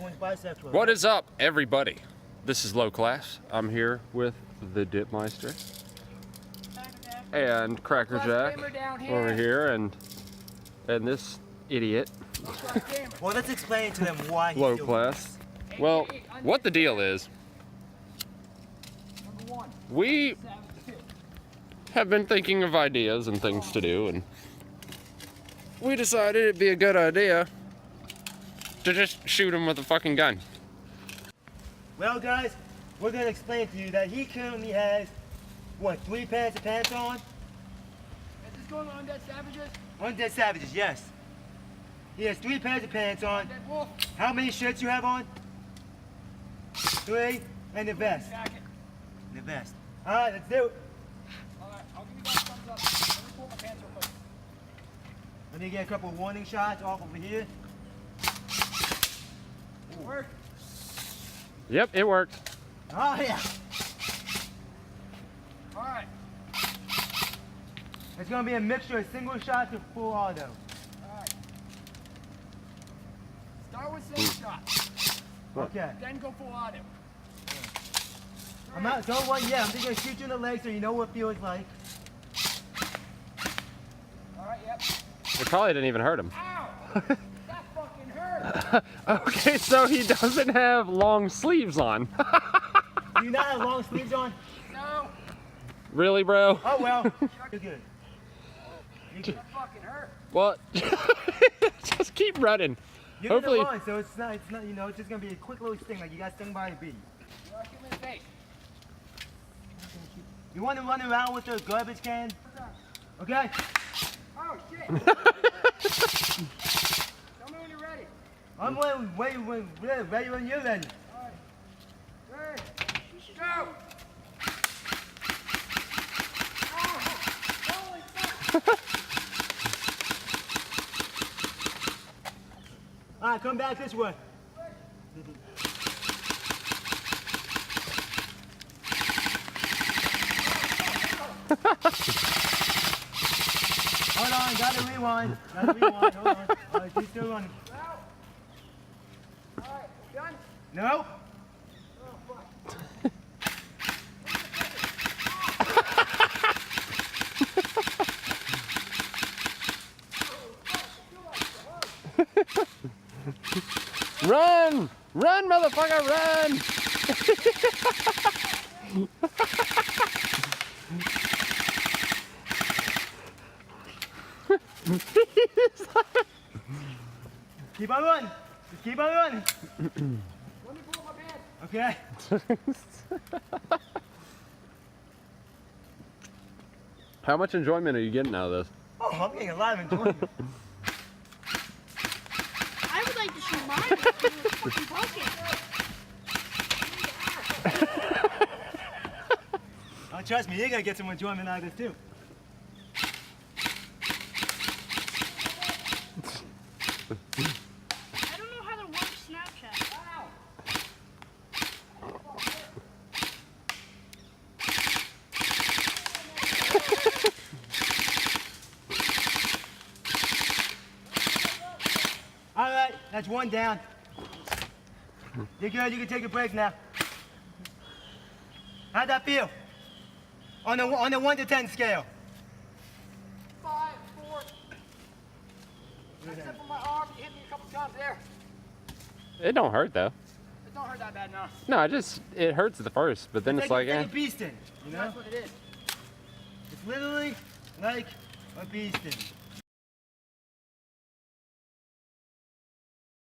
everyone's bisexual. What is up, everybody? This is Low Class. I'm here with the Dipmeister and Crackerjack over here, and this idiot. Well, let's explain to them why he's Low doing Class. Well, what the deal is, we have been thinking of ideas and things to do, and we decided it'd be a good idea to just shoot him with a fucking gun. Well, guys, we're going to explain to you that he currently has, what, 3 pairs of pants on? Is this going on Undead Savages? Undead Savages, yes. He has 3 pairs of pants on. Undead Wolf? How many shirts you have on? 3, and the vest. Jacket. And the vest. All right, let's do it. Alright, I'll give you guys a thumbs up. Let me pull my pants real quick. Let me get a couple of warning shots off over here. Work. Yep, it worked. Oh, yeah. Alright. It's going to be a mixture of single shots to full auto. Alright. Start with single shots. Okay. Then go full auto. I'm not, don't want, yeah, I'm just going to shoot you in the leg so you know what it feels like. Alright, yep. It probably didn't even hurt him. Ow! That fucking hurt! Okay, so he doesn't have long sleeves on. Do you not have long sleeves on? No! Really, bro? Oh, well. You're good. You're good. That fucking hurt. What? Just keep running. You're Hopefully. gonna run, so it's not, you know, it's just gonna be a quick little sting, like you got stung by a bee. You want to shoot me in the face? You want to run around with a garbage can? Okay? Oh, shit! Tell me when you're ready. I'm ready when you're ready. Alright. Ready. Go! Oh, holy fuck! Alright, come back this way. Hold on, gotta rewind. Hold on. Alright, keep still running. Alright, done? No? Oh, fuck. Run! Run, motherfucker, run! Keep on running. Just keep on running. Let me pull up my pants. Okay? How much enjoyment are you getting out of this? Oh, I'm getting a lot of enjoyment. I would like to shoot mine with fucking pocket. Oh, trust me, you're gonna get some enjoyment out of this too. I don't know how to work Snapchat. Alright, that's one down. You're good, you can take a break now. How'd that feel? On the 1 to 10 scale. 5, 4. Except for my arm, you hit me a couple times there. It don't hurt though. It don't hurt that bad now. No, it hurts at the first, but then it's like, a eh. bee sting, you know? That's what it is. It's literally like a bee sting.